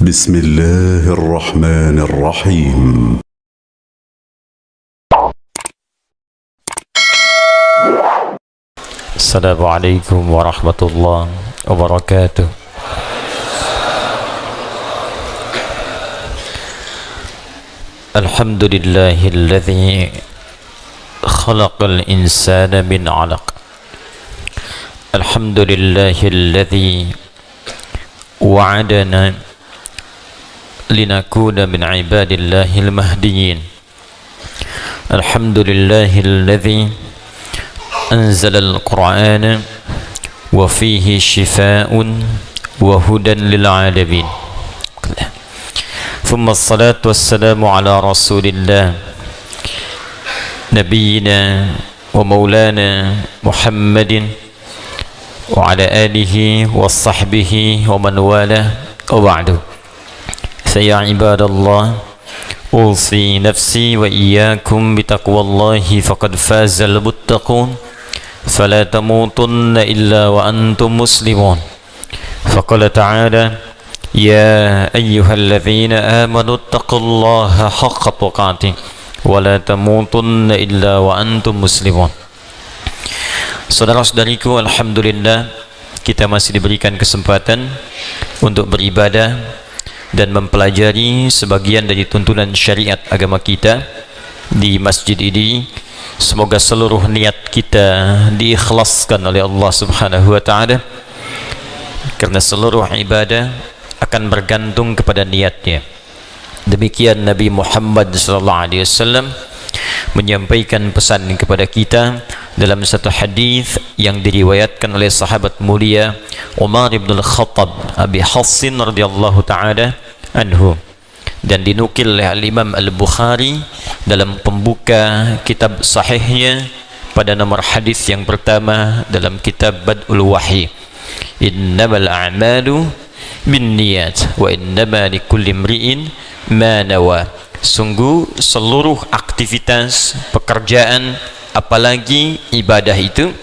بسم الله الرحمن الرحيم. السلام عليكم ورحمة الله وبركاته. الحمد لله الذي خلق الإنسان من علق. الحمد لله الذي وعدنا لنكون من عباد الله المهديين. الحمد لله الذي أنزل القرآن وفيه شفاء وهدى للعالمين. ثم الصلاة والسلام على رسول الله نبينا ومولانا محمد وعلى آله وصحبه ومن والاه وبعد. فيا عباد الله، أوصي نفسي وإياكم بتقوى الله فقد فاز المتقون، فلا تموتن إلا وأنتم مسلمون. فقال تعالى: يا أيها الذين آمنوا اتقوا الله حق تقاته ولا تموتن إلا وأنتم مسلمون. Saudara-saudariku, alhamdulillah kita masih diberikan kesempatan untuk beribadah dan mempelajari sebagian dari tuntunan syariat agama kita di masjid ini. Semoga seluruh niat kita diikhlaskan oleh Allah Subhanahu wa taala, karena seluruh ibadah akan bergantung kepada niatnya. Demikian Nabi Muhammad SAW menyampaikan pesan kepada kita dalam satu hadis yang diriwayatkan oleh sahabat mulia Umar bin Al-Khattab Abi Hassin radhiyallahu taala anhu, dan dinukil oleh Imam Al-Bukhari dalam pembuka kitab sahihnya pada nomor hadis yang pertama dalam kitab Bad'ul Wahyi. Innamal a'malu binniyat wa innama likulli imri'in ma nawa. Sungguh seluruh aktivitas pekerjaan, apalagi ibadah, itu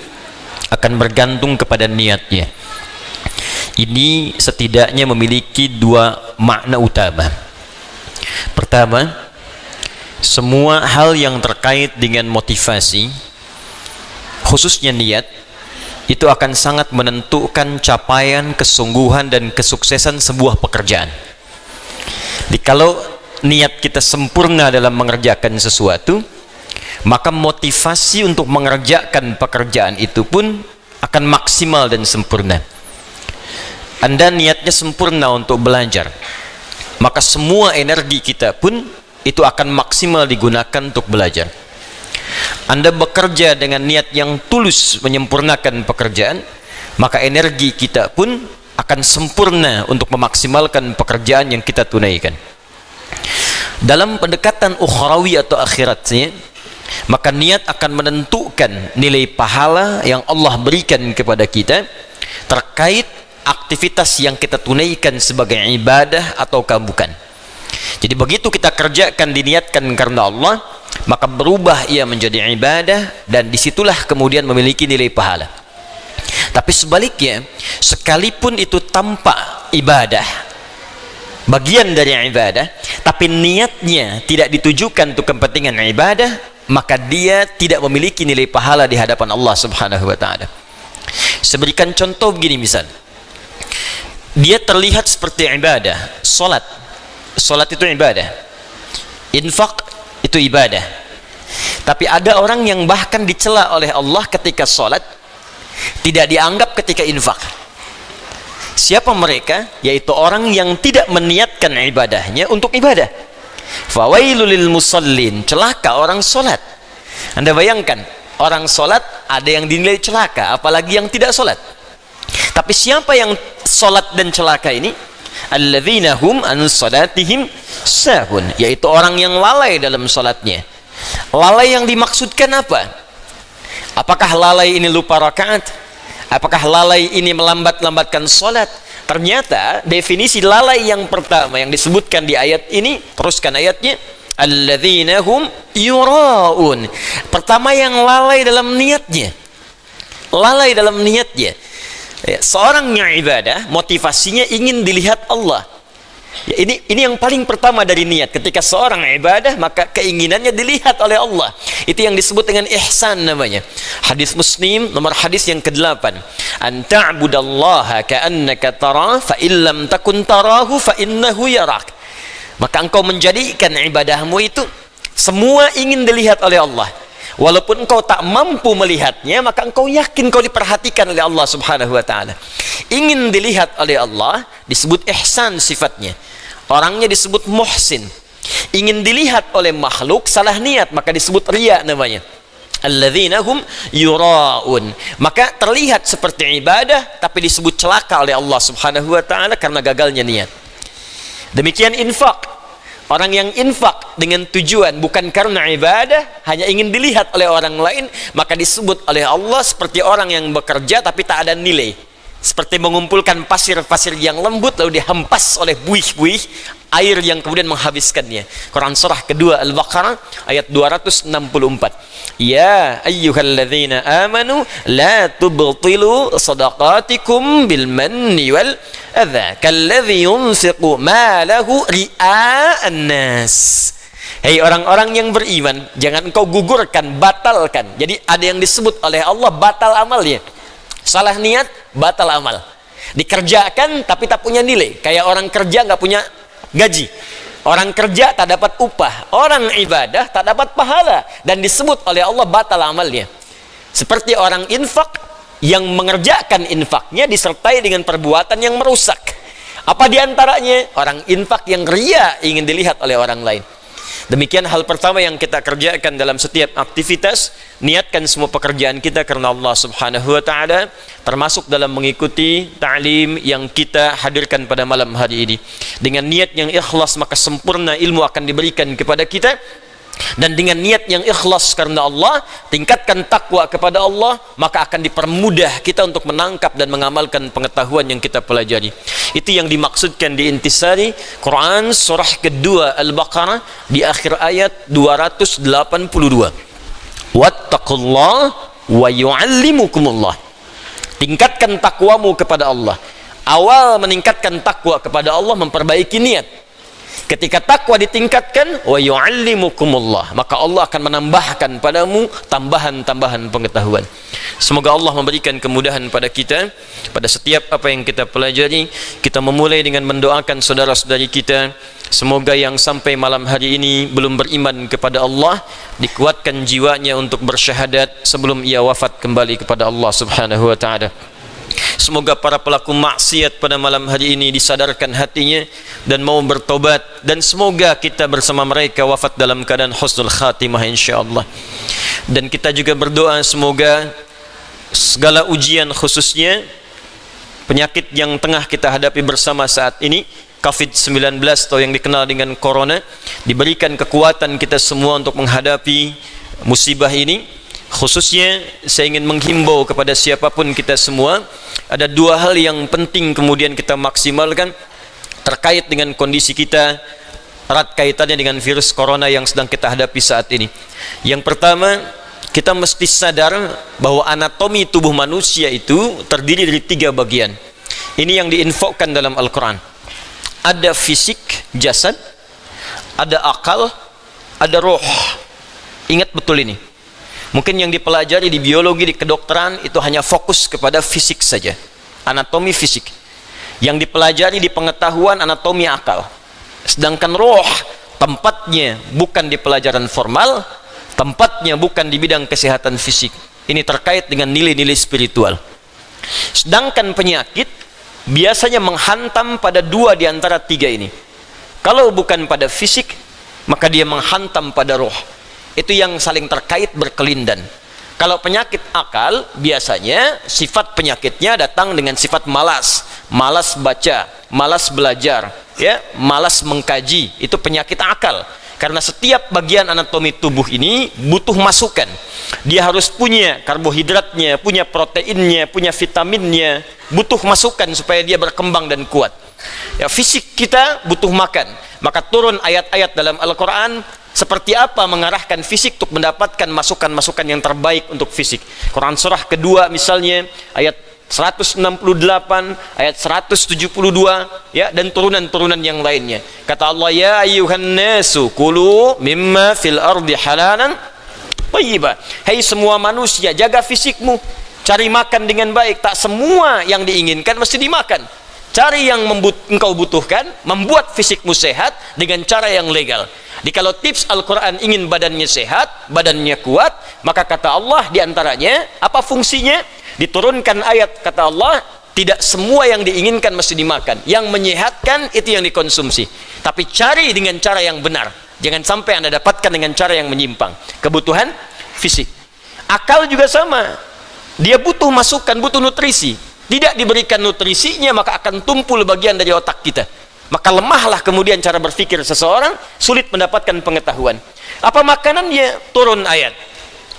akan bergantung kepada niatnya. Ini setidaknya memiliki dua makna utama. Pertama, semua hal yang terkait dengan motivasi, khususnya niat, itu akan sangat menentukan capaian, kesungguhan, dan kesuksesan sebuah pekerjaan. Jadi kalau niat kita sempurna dalam mengerjakan sesuatu, maka motivasi untuk mengerjakan pekerjaan itu pun akan maksimal dan sempurna. Anda niatnya sempurna untuk belajar, maka semua energi kita pun itu akan maksimal digunakan untuk belajar. Anda bekerja dengan niat yang tulus menyempurnakan pekerjaan, maka energi kita pun akan sempurna untuk memaksimalkan pekerjaan yang kita tunaikan. Dalam pendekatan ukhrawi atau akhiratnya, maka niat akan menentukan nilai pahala yang Allah berikan kepada kita terkait aktivitas yang kita tunaikan sebagai ibadah ataukah bukan. Jadi begitu kita kerjakan diniatkan karena Allah, maka berubah ia menjadi ibadah, dan disitulah kemudian memiliki nilai pahala. Tapi sebaliknya, sekalipun itu tanpa ibadah, bagian dari ibadah, tapi niatnya tidak ditujukan untuk kepentingan ibadah, maka dia tidak memiliki nilai pahala di hadapan Allah Subhanahu wa taala. Saya berikan contoh begini, misal dia terlihat seperti ibadah, salat itu ibadah, infak itu ibadah, tapi ada orang yang bahkan dicela oleh Allah ketika salat, tidak dianggap ketika infak. Siapa mereka? Yaitu orang yang tidak meniatkan ibadahnya untuk ibadah. Fawailul lil musallin, celaka orang solat. Anda bayangkan, orang solat ada yang dinilai celaka, apalagi yang tidak solat. Tapi siapa yang solat dan celaka ini? Alladzina hum an salatihim sahun, yaitu orang yang lalai dalam solatnya. Lalai yang dimaksudkan apa? Apakah lalai ini lupa rakaat? Apakah lalai ini melambat-lambatkan solat? Ternyata definisi lalai yang pertama yang disebutkan di ayat ini, teruskan ayatnya, alladzina hum yuraun. Pertama, yang lalai dalam niatnya. Lalai dalam niatnya. Seorang yang ibadah, motivasinya ingin dilihat Allah. Ya, ini yang paling pertama dari niat. Ketika seorang ibadah, maka keinginannya dilihat oleh Allah. Itu yang disebut dengan ihsan namanya. Hadis Muslim nomor hadis yang ke-8. An ta'budallaha ka'annaka tarah fa illam takun tarahu fa innahu yarak. Maka engkau menjadikan ibadahmu itu semua ingin dilihat oleh Allah. Walaupun engkau tak mampu melihatnya, maka engkau yakin kau diperhatikan oleh Allah Subhanahu wa taala. Ingin dilihat oleh Allah disebut ihsan sifatnya. Orangnya disebut muhsin. Ingin dilihat oleh makhluk salah niat, maka disebut riya namanya. Alladzina hum yura'un. Maka terlihat seperti ibadah tapi disebut celaka oleh Allah Subhanahu wa taala karena gagalnya niat. Demikian infak. Orang yang infak dengan tujuan bukan karena ibadah, hanya ingin dilihat oleh orang lain, maka disebut oleh Allah seperti orang yang bekerja tapi tak ada nilai. Seperti mengumpulkan pasir-pasir yang lembut lalu dihempas oleh buih-buih air yang kemudian menghabiskannya. Quran surah kedua Al-Baqarah ayat 264. Ya ayyuhalladzina amanu la tubtilu sadaqatikum bil manni wal adza kalladzi yunfiqu malahu ria'an nas. Hei orang-orang yang beriman, jangan engkau gugurkan, batalkan. Jadi ada yang disebut oleh Allah batal amalnya. Salah niat, batal amal. Dikerjakan tapi tak punya nilai. Kayak orang kerja nggak punya gaji. Orang kerja tak dapat upah. Orang ibadah tak dapat pahala. Dan disebut oleh Allah batal amalnya. Seperti orang infak yang mengerjakan infaknya disertai dengan perbuatan yang merusak. Apa diantaranya? Orang infak yang riya ingin dilihat oleh orang lain. Demikian hal pertama yang kita kerjakan dalam setiap aktivitas. Niatkan semua pekerjaan kita karena Allah Subhanahu wa ta'ala, termasuk dalam mengikuti ta'lim yang kita hadirkan pada malam hari ini. Dengan niat yang ikhlas, maka sempurna ilmu akan diberikan kepada kita. Dan dengan niat yang ikhlas karena Allah, tingkatkan takwa kepada Allah, maka akan dipermudah kita untuk menangkap dan mengamalkan pengetahuan yang kita pelajari. Itu yang dimaksudkan di intisari Quran surah kedua Al-Baqarah di akhir ayat 282. Wattaqullah wa yu'allimukumullah. Tingkatkan takwamu kepada Allah. Awal meningkatkan takwa kepada Allah memperbaiki niat. Ketika takwa ditingkatkan, wa yu'allimukumullah, maka Allah akan menambahkan padamu tambahan-tambahan pengetahuan. Semoga Allah memberikan kemudahan pada kita pada setiap apa yang kita pelajari. Kita memulai dengan mendoakan saudara-saudari kita, semoga yang sampai malam hari ini belum beriman kepada Allah, dikuatkan jiwanya untuk bersyahadat sebelum ia wafat kembali kepada Allah Subhanahu wa ta'ala. Semoga para pelaku maksiat pada malam hari ini disadarkan hatinya dan mau bertobat, dan semoga kita bersama mereka wafat dalam keadaan husnul khatimah insyaallah. Dan kita juga berdoa semoga segala ujian, khususnya penyakit yang tengah kita hadapi bersama saat ini, COVID-19 atau yang dikenal dengan corona, diberikan kekuatan kita semua untuk menghadapi musibah ini. Khususnya saya ingin menghimbau kepada siapapun kita semua, ada dua hal yang penting kemudian kita maksimalkan terkait dengan kondisi kita, erat kaitannya dengan virus corona yang sedang kita hadapi saat ini. Yang pertama, kita mesti sadar bahwa anatomi tubuh manusia itu terdiri dari 3 bagian. Ini yang diinfokan dalam Al-Quran. Ada fisik, jasad, ada akal, ada roh. Ingat betul ini. Mungkin yang dipelajari di biologi, di kedokteran itu hanya fokus kepada fisik saja, anatomi fisik. Yang dipelajari di pengetahuan anatomi akal. Sedangkan roh tempatnya bukan di pelajaran formal, tempatnya bukan di bidang kesehatan fisik. Ini terkait dengan nilai-nilai spiritual. Sedangkan penyakit biasanya menghantam pada 2 di antara 3 ini. Kalau bukan pada fisik, maka dia menghantam pada roh. Itu yang saling terkait, berkelindan. Kalau penyakit akal, biasanya sifat penyakitnya datang dengan sifat malas. Malas baca, malas belajar, ya, malas mengkaji. Itu penyakit akal. Karena setiap bagian anatomi tubuh ini butuh masukan. Dia harus punya karbohidratnya, punya proteinnya, punya vitaminnya, butuh masukan supaya dia berkembang dan kuat. Ya, fisik kita butuh makan. Maka turun ayat-ayat dalam Al-Quran seperti apa mengarahkan fisik untuk mendapatkan masukan-masukan yang terbaik untuk fisik. Quran surah kedua misalnya ayat 168, ayat 172, ya, dan turunan-turunan yang lainnya. Kata Allah, ya ayyuhan nasu kulu mimma fil ardi halalan thayyiba. Hai semua manusia, jaga fisikmu, cari makan dengan baik. Tak semua yang diinginkan mesti dimakan. Cari yang engkau butuhkan, membuat fisikmu sehat dengan cara yang legal. Jadi kalau tips Al-Quran ingin badannya sehat, badannya kuat, maka kata Allah diantaranya, apa fungsinya? Diturunkan ayat, kata Allah, tidak semua yang diinginkan mesti dimakan. Yang menyehatkan itu yang dikonsumsi. Tapi cari dengan cara yang benar. Jangan sampai Anda dapatkan dengan cara yang menyimpang. Kebutuhan fisik. Akal juga sama. Dia butuh masukan, butuh nutrisi. Tidak diberikan nutrisinya, maka akan tumpul bagian dari otak kita. Maka lemahlah kemudian cara berpikir seseorang, sulit mendapatkan pengetahuan. Apa makanannya? Turun ayat.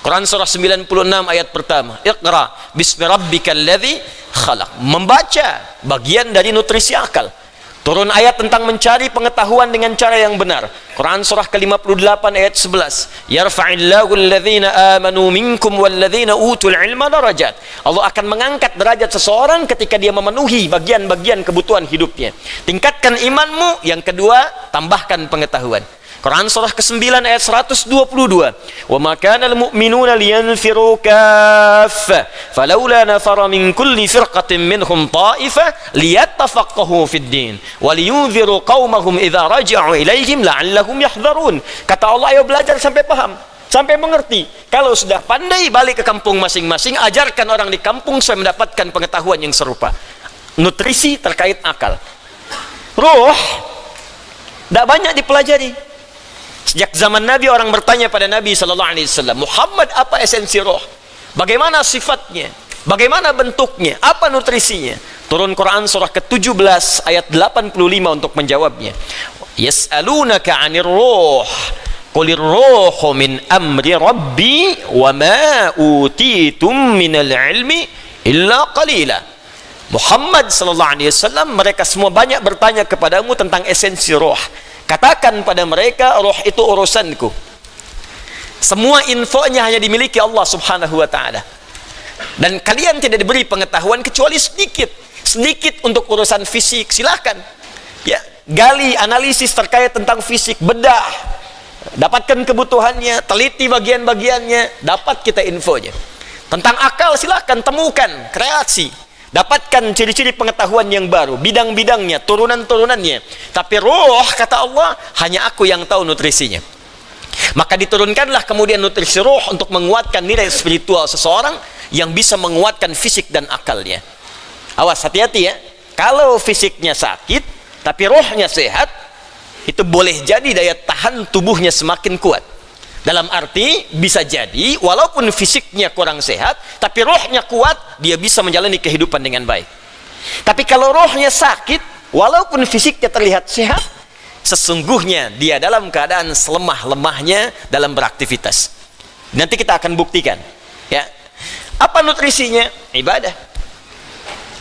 Quran surah 96 ayat pertama. Iqra bismi rabbikal ladzi khalaq. Membaca bagian dari nutrisi akal. Turun ayat tentang mencari pengetahuan dengan cara yang benar. Quran surah ke-58 ayat 11. Yarfa'illahu alladhina amanu minkum walladhina utul ilma darajat. Allah akan mengangkat derajat seseorang ketika dia memenuhi bagian-bagian kebutuhan hidupnya. Tingkatkan imanmu, yang kedua, tambahkan pengetahuan. Quran surah ke-9 ayat 122. Wa ma kana al-mu'minuna liyanfiru kaffah falawla nafara min kulli firqatin minhum ta'ifah liyattafaqahu fid din wa liyunziru qaumahum idza raja'u ilaihim la'allahum yahdharun. Kata Allah, ayo belajar sampai paham, sampai mengerti. Kalau sudah pandai, balik ke kampung masing-masing, ajarkan orang di kampung supaya mendapatkan pengetahuan yang serupa. Nutrisi terkait akal. Ruh tidak banyak dipelajari. Sejak zaman Nabi, orang bertanya pada Nabi SAW, Muhammad, apa esensi roh? Bagaimana sifatnya? Bagaimana bentuknya? Apa nutrisinya? Turun Quran surah ke-17 ayat 85 untuk menjawabnya. Yas'alunaka 'anir ruh qulir ruhu min amri rabbi wa ma utitum minal ilmi illa qalila. Muhammad SAW, mereka semua banyak bertanya kepadamu tentang esensi roh. Katakan pada mereka, roh itu urusanku. Semua infonya hanya dimiliki Allah subhanahu wa ta'ala. Dan kalian tidak diberi pengetahuan kecuali sedikit. Sedikit untuk urusan fisik, silahkan. Ya, gali, analisis terkait tentang fisik, bedah. Dapatkan kebutuhannya, teliti bagian-bagiannya, dapat kita infonya. Tentang akal, silahkan temukan, kreasi. Dapatkan ciri-ciri pengetahuan yang baru, bidang-bidangnya, turunan-turunannya. Tapi roh, kata Allah, hanya aku yang tahu nutrisinya. Maka diturunkanlah kemudian nutrisi roh untuk menguatkan nilai spiritual seseorang yang bisa menguatkan fisik dan akalnya. Awas, hati-hati ya. Kalau fisiknya sakit, tapi rohnya sehat, itu boleh jadi daya tahan tubuhnya semakin kuat. Dalam arti, bisa jadi walaupun fisiknya kurang sehat, tapi rohnya kuat, dia bisa menjalani kehidupan dengan baik. Tapi kalau rohnya sakit, walaupun fisiknya terlihat sehat, sesungguhnya dia dalam keadaan selemah-lemahnya dalam beraktivitas. Nanti kita akan buktikan. Ya. Apa nutrisinya? Ibadah.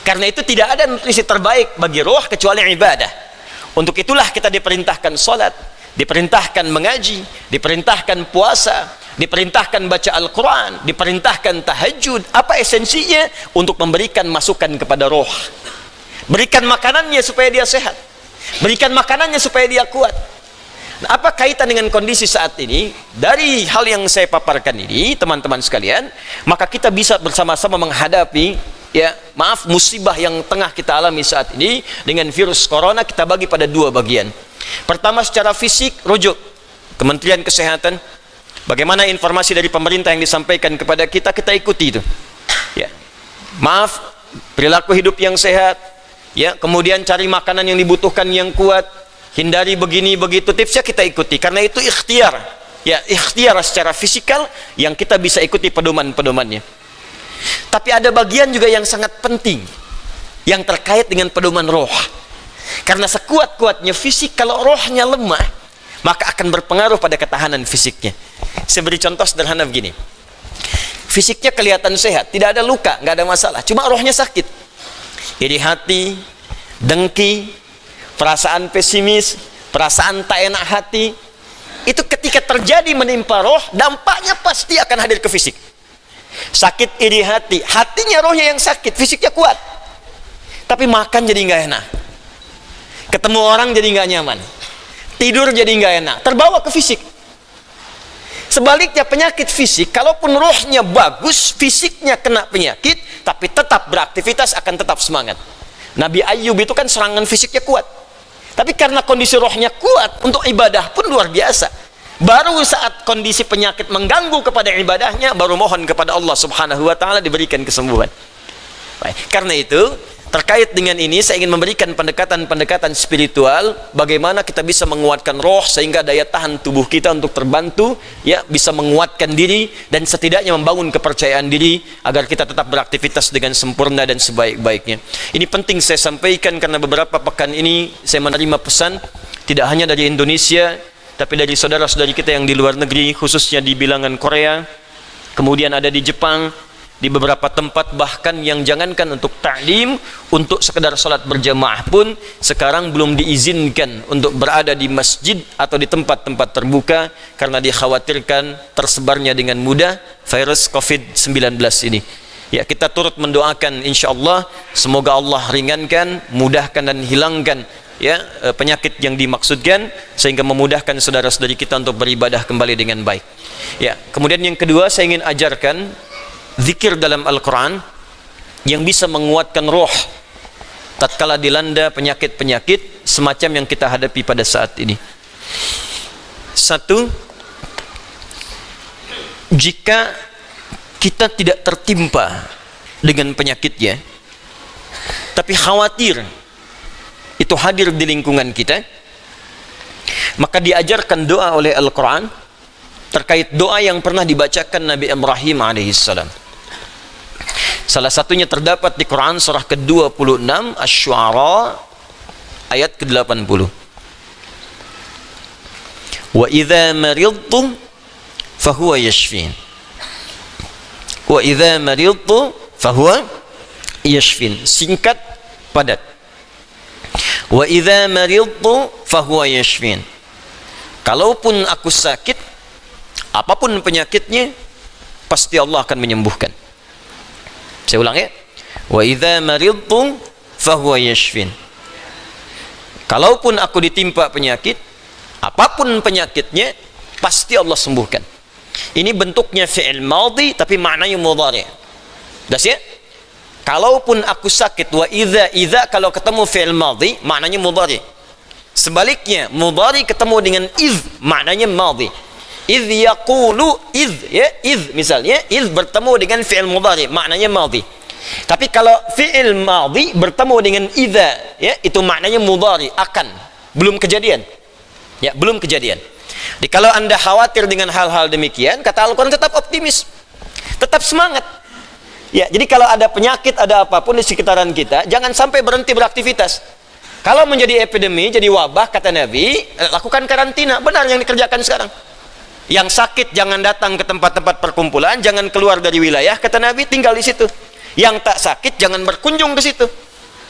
Karena itu tidak ada nutrisi terbaik bagi roh kecuali ibadah. Untuk itulah kita diperintahkan salat, diperintahkan mengaji, diperintahkan puasa, diperintahkan baca Al-Quran, diperintahkan tahajud. Apa esensinya? Untuk memberikan masukan kepada roh. Berikan makanannya supaya dia sehat, berikan makanannya supaya dia kuat. Nah, apa kaitan dengan kondisi saat ini? Dari hal yang saya paparkan ini, teman-teman sekalian, maka kita bisa bersama-sama menghadapi, ya, musibah yang tengah kita alami saat ini dengan virus corona. Kita bagi pada dua bagian. Pertama, secara fisik, rujuk Kementerian Kesehatan. Bagaimana informasi dari pemerintah yang disampaikan kepada kita, kita ikuti itu. Ya. Perilaku hidup yang sehat. Ya, kemudian cari makanan yang dibutuhkan yang kuat. Hindari begini begitu, tipsnya kita ikuti. Karena itu ikhtiar. Ya, ikhtiar secara fisikal yang kita bisa ikuti pedoman-pedomannya. Tapi ada bagian juga yang sangat penting yang terkait dengan pedoman roh. Karena sekuat-kuatnya fisik, kalau rohnya lemah, maka akan berpengaruh pada ketahanan fisiknya. Saya beri contoh sederhana begini. Fisiknya kelihatan sehat, tidak ada luka, nggak ada masalah, cuma rohnya sakit. Iri hati, dengki, perasaan pesimis, perasaan tak enak hati, itu ketika terjadi menimpa roh, dampaknya pasti akan hadir ke fisik. Sakit iri hati, hatinya rohnya yang sakit, fisiknya kuat, tapi makan jadi nggak enak, ketemu orang jadi nggak nyaman, tidur jadi nggak enak, terbawa ke fisik. Sebaliknya penyakit fisik, kalaupun rohnya bagus, fisiknya kena penyakit, tapi tetap beraktivitas, akan tetap semangat. Nabi Ayyub itu kan serangan fisiknya kuat, tapi karena kondisi rohnya kuat, untuk ibadah pun luar biasa. Baru saat kondisi penyakit mengganggu kepada ibadahnya, baru mohon kepada Allah subhanahu wa ta'ala diberikan kesembuhan. Baik. Karena itu, terkait dengan ini saya ingin memberikan pendekatan-pendekatan spiritual, bagaimana kita bisa menguatkan roh sehingga daya tahan tubuh kita untuk terbantu, ya, bisa menguatkan diri dan setidaknya membangun kepercayaan diri agar kita tetap beraktivitas dengan sempurna dan sebaik-baiknya. Ini penting saya sampaikan karena beberapa pekan ini saya menerima pesan tidak hanya dari Indonesia, tapi dari saudara-saudari kita yang di luar negeri, khususnya di bilangan Korea, kemudian ada di Jepang, di beberapa tempat, bahkan yang jangankan untuk ta'lim, untuk sekedar sholat berjamaah pun sekarang belum diizinkan untuk berada di masjid atau di tempat-tempat terbuka karena dikhawatirkan tersebarnya dengan mudah virus COVID-19 ini. Ya, kita turut mendoakan insyaallah semoga Allah ringankan, mudahkan dan hilangkan, ya, penyakit yang dimaksudkan sehingga memudahkan saudara-saudari kita untuk beribadah kembali dengan baik. Ya, kemudian yang kedua saya ingin ajarkan zikir dalam Al-Quran yang bisa menguatkan roh tatkala dilanda penyakit-penyakit semacam yang kita hadapi pada saat ini. Satu, jika kita tidak tertimpa dengan penyakitnya, tapi khawatir itu hadir di lingkungan kita, maka diajarkan doa oleh Al-Quran terkait doa yang pernah dibacakan Nabi Ibrahim alaihissalam. Salah satunya terdapat di Quran surah ke-26 Asy-Syu'ara ayat ke-80. Wa idza maridtu fahuwa yashfin. Wa idza maridtu fahuwa yashfin. Singkat, padat. Wa idza maridtu fahuwa yashfin. Kalaupun aku sakit, apapun penyakitnya, pasti Allah akan menyembuhkan. Saya ulang ya. Wa idza maridtu fahuwa yashfin. Kalaupun aku ditimpa penyakit, apapun penyakitnya, pasti Allah sembuhkan. Ini bentuknya fi'il madhi tapi maknanya mudhari'. Das ya? Kalaupun aku sakit, wa idza kalau ketemu fi'il madhi maknanya mudhari'. Sebaliknya mudhari ketemu dengan iz maknanya madhi. Iz yaqulu iz, ya, iz misalnya iz bertemu dengan fi'il mudhari maknanya madhi. Tapi kalau fi'il madhi bertemu dengan idza, ya, itu maknanya mudhari, akan, belum kejadian. Ya, belum kejadian. Jadi kalau Anda khawatir dengan hal-hal demikian, kata Al-Qur'an tetap optimis. Tetap semangat. Ya, jadi kalau ada penyakit, ada apapun di sekitaran kita, jangan sampai berhenti beraktivitas. Kalau menjadi epidemi, jadi wabah, kata Nabi, lakukan karantina. Benar yang dikerjakan sekarang. Yang sakit jangan datang ke tempat-tempat perkumpulan, jangan keluar dari wilayah, kata Nabi, tinggal di situ. Yang tak sakit jangan berkunjung ke situ.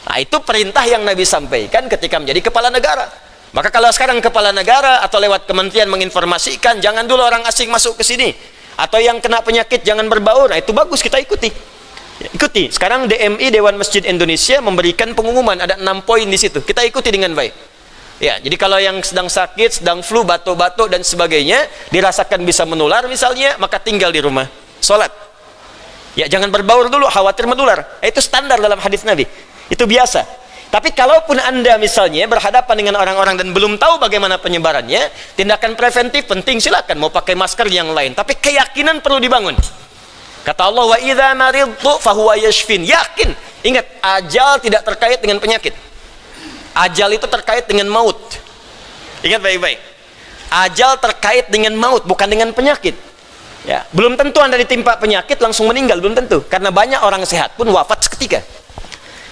Nah, itu perintah yang Nabi sampaikan ketika menjadi kepala negara. Maka kalau sekarang kepala negara atau lewat kementerian menginformasikan, jangan dulu orang asing masuk ke sini. Atau yang kena penyakit jangan berbaur. Nah, itu bagus, kita ikuti. Ya, ikuti. Sekarang DMI, Dewan Masjid Indonesia, memberikan pengumuman, ada 6 poin di situ. Kita ikuti dengan baik. Ya, jadi kalau yang sedang sakit, sedang flu, batuk-batuk dan sebagainya, dirasakan bisa menular misalnya, maka tinggal di rumah, sholat. Ya, jangan berbaur dulu, khawatir menular. Itu standar dalam hadis Nabi. Itu biasa. Tapi kalaupun Anda misalnya berhadapan dengan orang-orang dan belum tahu bagaimana penyebarannya, tindakan preventif penting, silakan mau pakai masker yang lain. Tapi keyakinan perlu dibangun. Kata Allah, wa idza maridtu fahuwa yashfin. Yakin. Ingat, ajal tidak terkait dengan penyakit. Ajal itu terkait dengan maut. Ingat baik-baik. Ajal terkait dengan maut, bukan dengan penyakit. Ya, belum tentu Anda ditimpa penyakit langsung meninggal, belum tentu. Karena banyak orang sehat pun wafat seketika.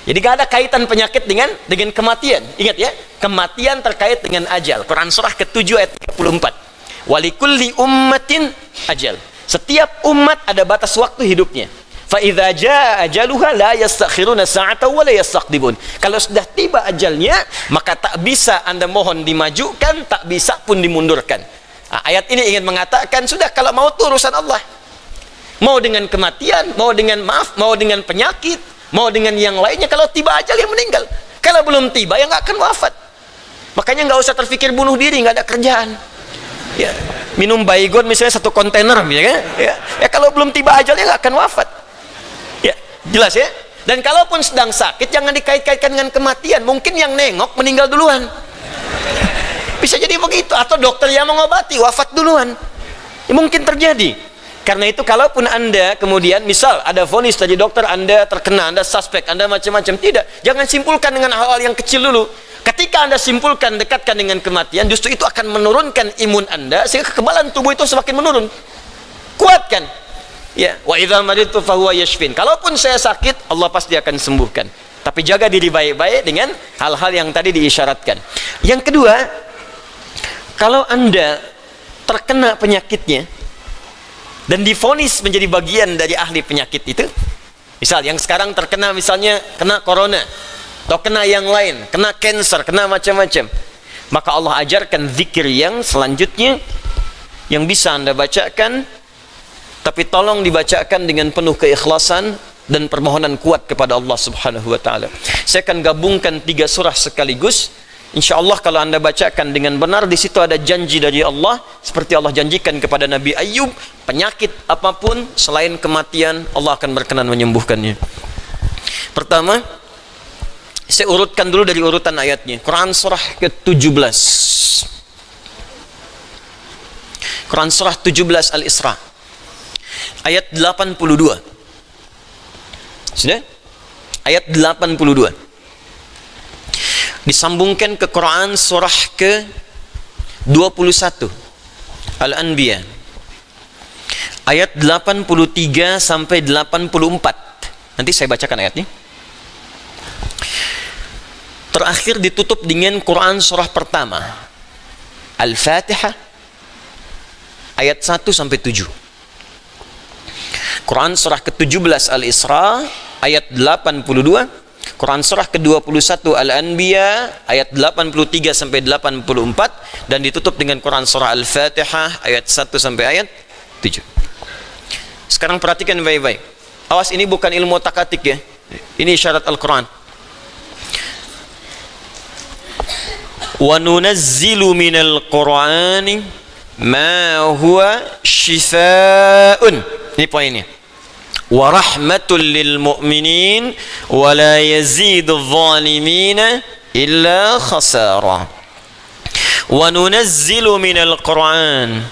Jadi gak ada kaitan penyakit dengan kematian. Ingat ya, kematian terkait dengan ajal. Quran surah ke-7 ayat 34. Walikulli ummatin ajal. Setiap umat ada batas waktu hidupnya. Fa idza jaa ajaluha la yastakhiruna sa'atan wa la yastaqdimun. Kalau sudah tiba ajalnya, maka tak bisa Anda mohon dimajukan, tak bisa pun dimundurkan. Nah, ayat ini ingin mengatakan sudah, kalau mau urusan Allah. mau dengan kematian, mau dengan mau dengan penyakit, mau dengan yang lainnya. Kalau tiba ajal yang meninggal, kalau belum tiba ya nggak akan wafat. Makanya nggak usah terpikir bunuh diri, nggak ada kerjaan. Ya, minum Baygon misalnya 1 kontainer, ya kalau belum tiba ajalnya nggak akan wafat. Ya, jelas ya. Dan kalaupun sedang sakit jangan dikait-kaitkan dengan kematian. Mungkin yang nengok meninggal duluan. Bisa jadi begitu. Atau dokter yang mengobati wafat duluan. Ya, mungkin terjadi. Karena itu kalaupun Anda kemudian misal ada vonis dari dokter, Anda terkena, Anda suspek, Anda macam-macam, tidak. Jangan simpulkan dengan hal-hal yang kecil dulu. Ketika Anda simpulkan, dekatkan dengan kematian, justru itu akan menurunkan imun Anda sehingga kekebalan tubuh itu semakin menurun. Kuatkan. Ya, wa idza maridtu fahuwa yashfin. Kalaupun saya sakit, Allah pasti akan sembuhkan. Tapi jaga diri baik-baik dengan hal-hal yang tadi diisyaratkan. Yang kedua, kalau Anda terkena penyakitnya dan divonis menjadi bagian dari ahli penyakit itu, misal yang sekarang terkena misalnya kena corona atau kena yang lain, kena cancer, kena macam-macam, maka Allah ajarkan zikir yang selanjutnya yang bisa Anda bacakan, tapi tolong dibacakan dengan penuh keikhlasan dan permohonan kuat kepada Allah Subhanahu wa taala. Saya akan gabungkan 3 surah sekaligus. Insyaallah kalau Anda bacakan dengan benar, di situ ada janji dari Allah seperti Allah janjikan kepada Nabi Ayub, penyakit apapun selain kematian Allah akan berkenan menyembuhkannya. Pertama, saya urutkan dulu dari urutan ayatnya. Quran surah ke-17. Quran surah 17 Al-Isra. Ayat 82. Sudah? Ayat 82. Disambungkan ke Quran surah ke-21 Al-Anbiya. Ayat 83 sampai 84. Nanti saya bacakan ayatnya. Terakhir ditutup dengan Quran surah pertama Al-Fatihah ayat 1 sampai 7. Quran surah ke-17 Al-Isra ayat 82, Quran surah ke-21 Al-Anbiya ayat 83 sampai 84, dan ditutup dengan Quran surah Al-Fatihah ayat 1 sampai ayat 7. Sekarang perhatikan baik-baik. Awas, ini bukan ilmu otak-atik ya. Ini syarat Al-Quran. Wa nunazzilu minal Qur'ani ma huwa shifaa'un. Ini poinnya. Wa rahmatul lil mu'minin wa la yazidul zalimina illa khasara. Wa nunazzilu minal Qur'an,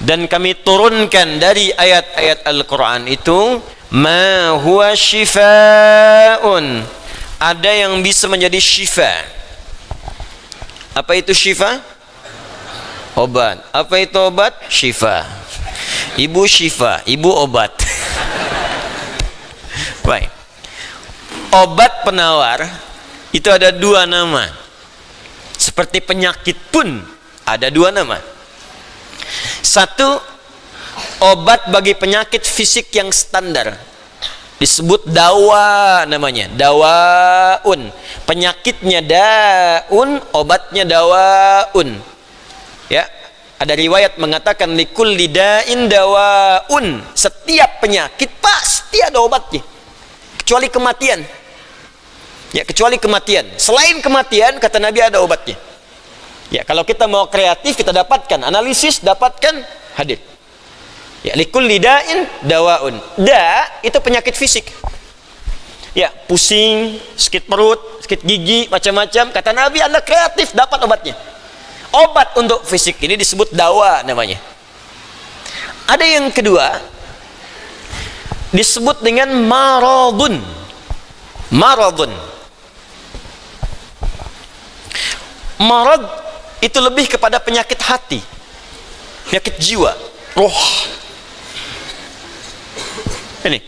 dan kami turunkan dari ayat-ayat Al-Quran itu ma huwa shifaa'un, ada yang bisa menjadi syifa. Apa itu syifa? Obat. Apa itu obat? Syifa. Ibu syifa, ibu obat. Baik. Obat penawar itu ada 2 nama. Seperti penyakit pun ada 2 nama. Satu, obat bagi penyakit fisik yang standar, disebut dawa namanya, dawaun. Penyakitnya daun, obatnya dawaun. Ya, ada riwayat mengatakan likulli da'in dawaun. Setiap penyakit pasti ada obatnya, kecuali kematian. Ya, kecuali kematian. Selain kematian, kata Nabi, ada obatnya. Ya, kalau kita mau kreatif, kita dapatkan analisis, dapatkan hadir. Ya, likulli da'in dawaun. Da itu penyakit fisik. Ya, pusing, sakit perut, sakit gigi, macam-macam. Kata Nabi, Anda kreatif, dapat obatnya. Obat untuk fisik ini disebut dawa namanya. Ada yang kedua, disebut dengan maradun. Maradun. Marad itu lebih kepada penyakit hati, penyakit jiwa, roh. Ini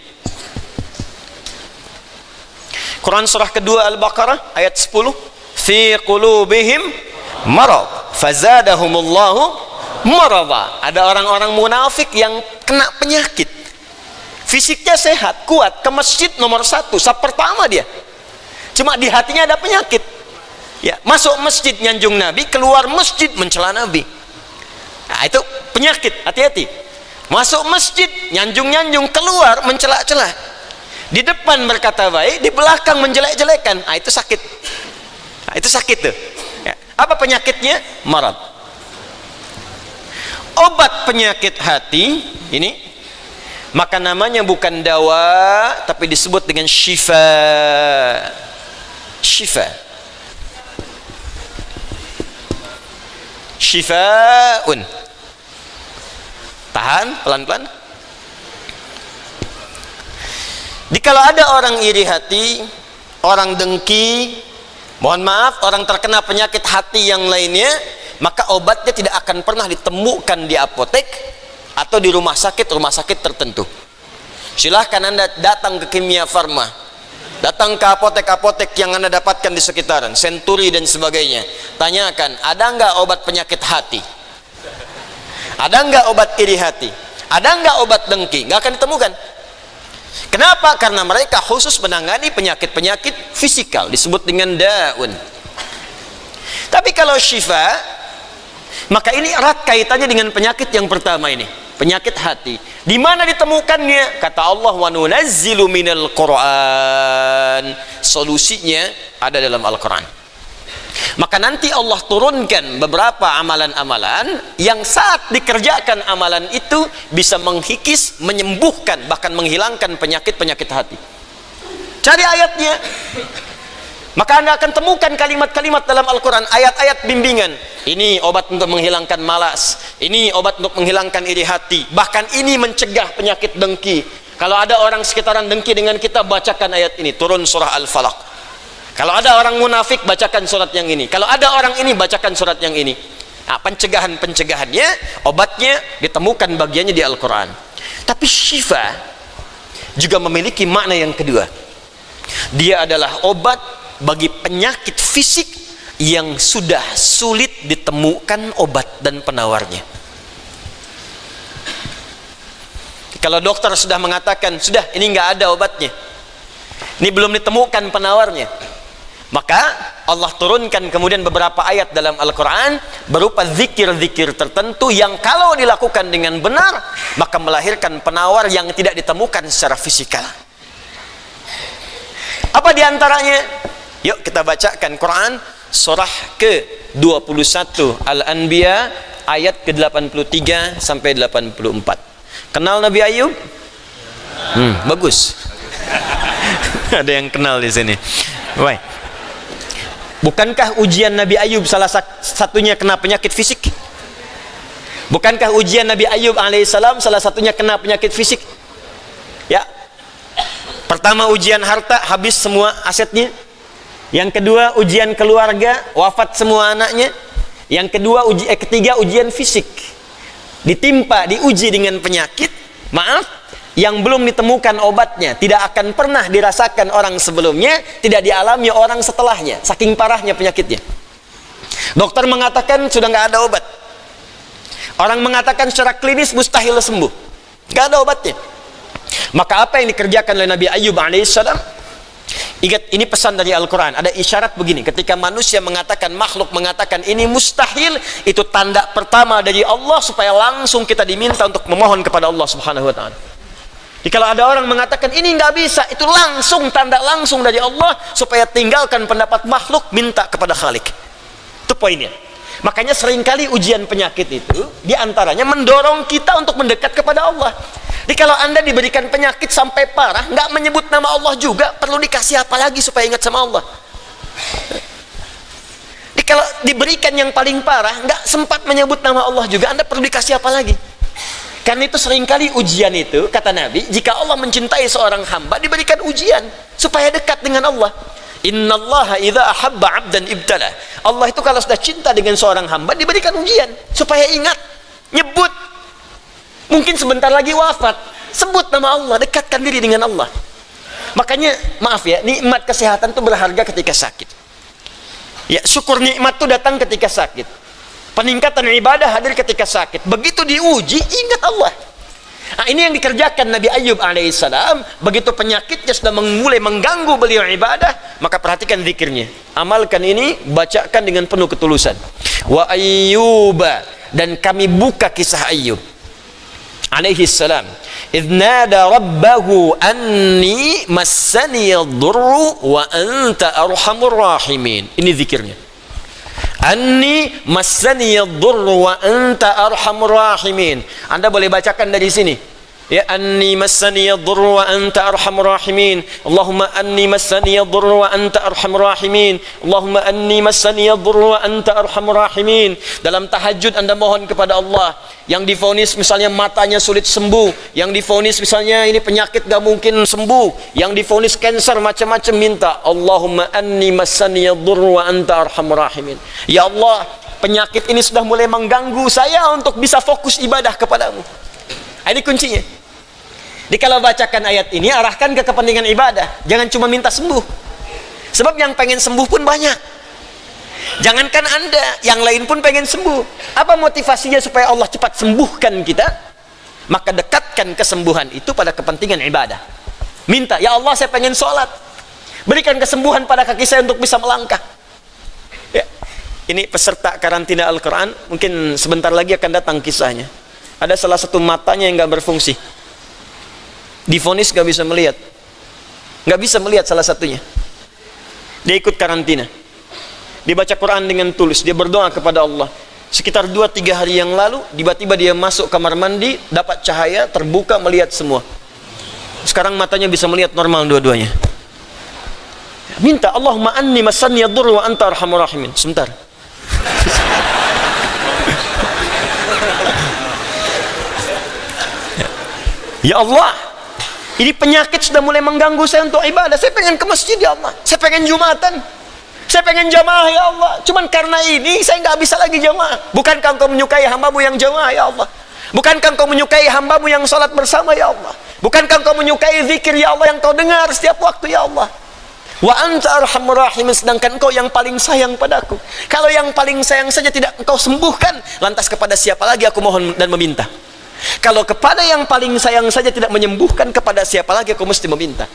Quran surah kedua Al-Baqarah ayat 10, fi qulubihim marad fazadahumullahu marada. Ada orang-orang munafik yang kena penyakit, fisiknya sehat, kuat, ke masjid nomor 1, saf pertama dia, cuma di hatinya ada penyakit. Ya, masuk masjid nyanjung Nabi, keluar masjid mencela Nabi. Nah, itu penyakit, hati-hati. Masuk masjid, nyanjung-nyanjung, keluar mencela-cela. Di depan berkata baik, di belakang menjelek-jelekan. Ah, itu sakit. Nah, itu sakit tuh. Ya. Apa penyakitnya? Marad. Obat penyakit hati ini, maka namanya bukan dawa, tapi disebut dengan syifa. Syifa. Syifaun. Tahan, pelan-pelan. Jikalau ada orang iri hati, orang dengki, mohon maaf, orang terkena penyakit hati yang lainnya, maka obatnya tidak akan pernah ditemukan di apotek atau di rumah sakit tertentu. Silahkan Anda datang ke Kimia Farma, datang ke apotek-apotek yang Anda dapatkan di sekitaran, Century dan sebagainya. Tanyakan, ada nggak obat penyakit hati? Ada nggak obat iri hati? Ada nggak obat dengki? Nggak akan ditemukan. Kenapa? Karena mereka khusus menangani penyakit-penyakit fisikal, disebut dengan daun. Tapi kalau syifa, maka ini erat kaitannya dengan penyakit yang pertama ini, penyakit hati. Di mana ditemukannya? Kata Allah, wa nunazzilu minal Qur'an. Solusinya ada dalam Al-Quran. Maka nanti Allah turunkan beberapa amalan-amalan yang saat dikerjakan amalan itu bisa menghikis, menyembuhkan, bahkan menghilangkan penyakit-penyakit hati. Cari ayatnya. Maka Anda akan temukan kalimat-kalimat dalam Al-Quran, ayat-ayat bimbingan. Ini obat untuk menghilangkan malas, ini obat untuk menghilangkan iri hati, bahkan ini mencegah penyakit dengki. Kalau ada orang sekitaran dengki dengan kita, bacakan ayat ini, turun surah Al-Falaq. Kalau ada orang munafik, bacakan surat yang ini. Kalau ada orang ini, bacakan surat yang ini. Nah, pencegahan-pencegahannya, obatnya ditemukan bagiannya di Al-Quran. Tapi syifa juga memiliki makna yang kedua. Dia adalah obat bagi penyakit fisik yang sudah sulit ditemukan obat dan penawarnya. Kalau dokter sudah mengatakan, sudah ini nggak ada obatnya, ini belum ditemukan penawarnya, maka Allah turunkan kemudian beberapa ayat dalam Al-Quran berupa zikir-zikir tertentu yang kalau dilakukan dengan benar maka melahirkan penawar yang tidak ditemukan secara fisikal. Apa diantaranya? Yuk kita bacakan Quran surah ke-21 Al-Anbiya ayat ke-83 sampai 84. Kenal Nabi Ayub? Bagus. Ada yang kenal di sini. Baik. Bukankah ujian Nabi Ayub salah satunya kena penyakit fisik? Bukankah ujian Nabi Ayub alaihissalam salah satunya kena penyakit fisik? Ya. Pertama ujian harta, habis semua asetnya. Yang kedua ujian keluarga, wafat semua anaknya. Yang kedua ketiga ujian fisik. Ditimpa, diuji dengan penyakit, maaf, yang belum ditemukan obatnya, tidak akan pernah dirasakan orang sebelumnya, tidak dialami orang setelahnya, saking parahnya penyakitnya. Dokter mengatakan sudah nggak ada obat. Orang mengatakan secara klinis mustahil sembuh, nggak ada obatnya. Maka apa yang dikerjakan oleh Nabi Ayub alaihissalam? Ingat, ini pesan dari Al-Quran. Ada isyarat begini, ketika manusia mengatakan, makhluk mengatakan ini mustahil, itu tanda pertama dari Allah supaya langsung kita diminta untuk memohon kepada Allah subhanahu wa ta'ala. Jadi kalau ada orang mengatakan ini nggak bisa, itu langsung tanda langsung dari Allah supaya tinggalkan pendapat makhluk, minta kepada Khalik. Itu poinnya. Makanya seringkali ujian penyakit itu diantaranya mendorong kita untuk mendekat kepada Allah. Jadi kalau Anda diberikan penyakit sampai parah, nggak menyebut nama Allah juga, perlu dikasih apa lagi supaya ingat sama Allah? Jadi kalau diberikan yang paling parah, nggak sempat menyebut nama Allah juga, Anda perlu dikasih apa lagi? Karena itu seringkali ujian itu, kata Nabi, jika Allah mencintai seorang hamba, diberikan ujian supaya dekat dengan Allah. Innallaha idza ahabba 'abdan ibtala. Allah itu kalau sudah cinta dengan seorang hamba, diberikan ujian supaya ingat, nyebut. Mungkin sebentar lagi wafat, sebut nama Allah, dekatkan diri dengan Allah. Makanya maaf ya, nikmat kesehatan itu berharga ketika sakit. Ya, syukur nikmat itu datang ketika sakit. Peningkatan ibadah hadir ketika sakit. Begitu diuji, ingat Allah. Nah, ini yang dikerjakan Nabi Ayub alaihissalam. Begitu penyakitnya sudah mulai mengganggu beliau ibadah, maka perhatikan zikirnya. Amalkan ini, bacakan dengan penuh ketulusan. Wa Ayyuba, dan kami buka kisah Ayub. alaihi salam, idnada rabbahu anni massani ad-durru wa anta arhamur rahimin. Ini zikirnya. Anni massani ad-durru wa anta arhamur rahimin. Anda boleh bacakan dari sini. Ya, anni massani ad-durru wa anta arhamur rahimin. Allahumma anni massani ad-durru wa anta arhamur rahimin. Allahumma anni massani ad-durru wa anta arhamur rahimin. Dalam tahajud Anda mohon kepada Allah. Yang divonis misalnya matanya sulit sembuh, yang divonis misalnya ini penyakit gak mungkin sembuh, yang divonis cancer macam-macam, minta Allahumma anni massani ad-durru wa anta arhamur rahimin. Ya Allah, penyakit ini sudah mulai mengganggu saya untuk bisa fokus ibadah kepadamu. Ini kuncinya. Jadi kalau bacakan ayat ini, arahkan ke kepentingan ibadah. Jangan cuma minta sembuh. Sebab yang pengen sembuh pun banyak. Jangankan Anda, yang lain pun pengen sembuh. Apa motivasinya supaya Allah cepat sembuhkan kita? Maka dekatkan kesembuhan itu pada kepentingan ibadah. Minta, ya Allah saya pengen sholat. Berikan kesembuhan pada kaki saya untuk bisa melangkah. Ya. Ini peserta karantina Al-Quran, mungkin sebentar lagi akan datang kisahnya. Ada salah satu matanya yang gak berfungsi. Divonis gak bisa melihat. Gak bisa melihat salah satunya. Dia ikut karantina. Dia baca Quran dengan tulus. Dia berdoa kepada Allah. Sekitar 2-3 hari yang lalu, tiba-tiba dia masuk kamar mandi, dapat cahaya, terbuka, melihat semua. Sekarang matanya bisa melihat normal dua-duanya. Minta, Allahumma anni massani ad-durru wa anta arhamur rahimin. Sebentar. Ya Allah, ini penyakit sudah mulai mengganggu saya untuk ibadah. Saya pengen ke masjid ya Allah. Saya pengen Jumatan. Saya pengen jamaah ya Allah. Cuman karena ini saya nggak bisa lagi jamaah. Bukankah Engkau menyukai hambamu yang jamaah ya Allah? Bukankah Engkau menyukai hambamu yang salat bersama ya Allah? Bukankah Engkau menyukai zikir ya Allah yang Kau dengar setiap waktu ya Allah? Wa anta arhamur rahimin, sedangkan Engkau yang paling sayang padaku. Kalau yang paling sayang saja tidak Engkau sembuhkan, lantas kepada siapa lagi aku mohon dan meminta? Kalau kepada yang paling sayang saja tidak menyembuhkan, kepada siapa lagi aku mesti meminta?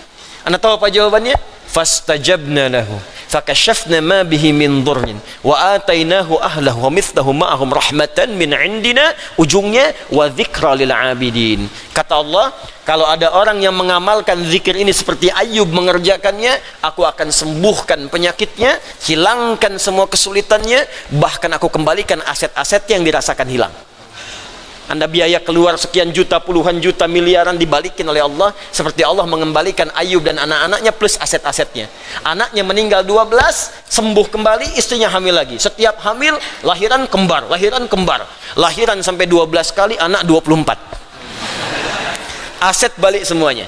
Anda tahu apa jawabannya? Fastajabna lahu fakashafna ma bihi min dhurrin wa atainahu ahlahu wa mithlahu ma'ahum rahmatan min indina, ujungnya wa dzikra lil abidin. Kata Allah, kalau ada orang yang mengamalkan zikir ini seperti Ayub mengerjakannya, aku akan sembuhkan penyakitnya, hilangkan semua kesulitannya, bahkan aku kembalikan aset-aset yang dirasakan hilang. Anda biaya keluar sekian juta, puluhan juta, miliaran dibalikin oleh Allah, seperti Allah mengembalikan Ayub dan anak-anaknya plus aset-asetnya. Anaknya meninggal 12, sembuh kembali, istrinya hamil lagi. Setiap hamil, lahiran kembar, lahiran kembar. Lahiran sampai 12 kali, anak 24. Aset balik semuanya.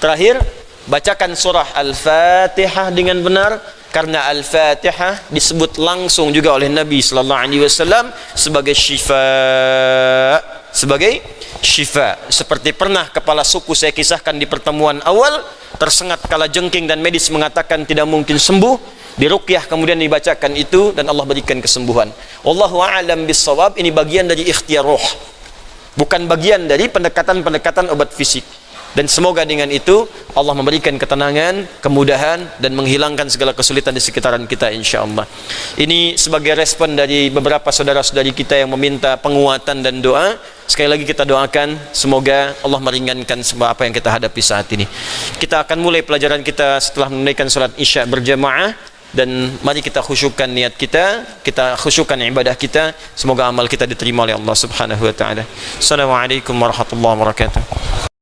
Terakhir, bacakan surah Al-Fatihah dengan benar. Karena Al-Fatihah disebut langsung juga oleh Nabi sallallahu alaihi wasallam sebagai syifa, sebagai syifa. Seperti pernah kepala suku saya kisahkan di pertemuan awal, tersengat kala jengking dan medis mengatakan tidak mungkin sembuh, diruqyah kemudian dibacakan itu dan Allah berikan kesembuhan. Wallahu a'lam bissawab. Ini bagian dari ikhtiar roh, bukan bagian dari pendekatan-pendekatan obat fisik. Dan semoga dengan itu Allah memberikan ketenangan, kemudahan, dan menghilangkan segala kesulitan di sekitaran kita insyaAllah. Ini sebagai respon dari beberapa saudara-saudari kita yang meminta penguatan dan doa. Sekali lagi kita doakan semoga Allah meringankan semua apa yang kita hadapi saat ini. Kita akan mulai pelajaran kita setelah menunaikan salat Isya berjamaah. Dan mari kita khusyukkan niat kita, kita khusyukkan ibadah kita. Semoga amal kita diterima oleh Allah Subhanahu wa taala. Assalamualaikum warahmatullahi wabarakatuh.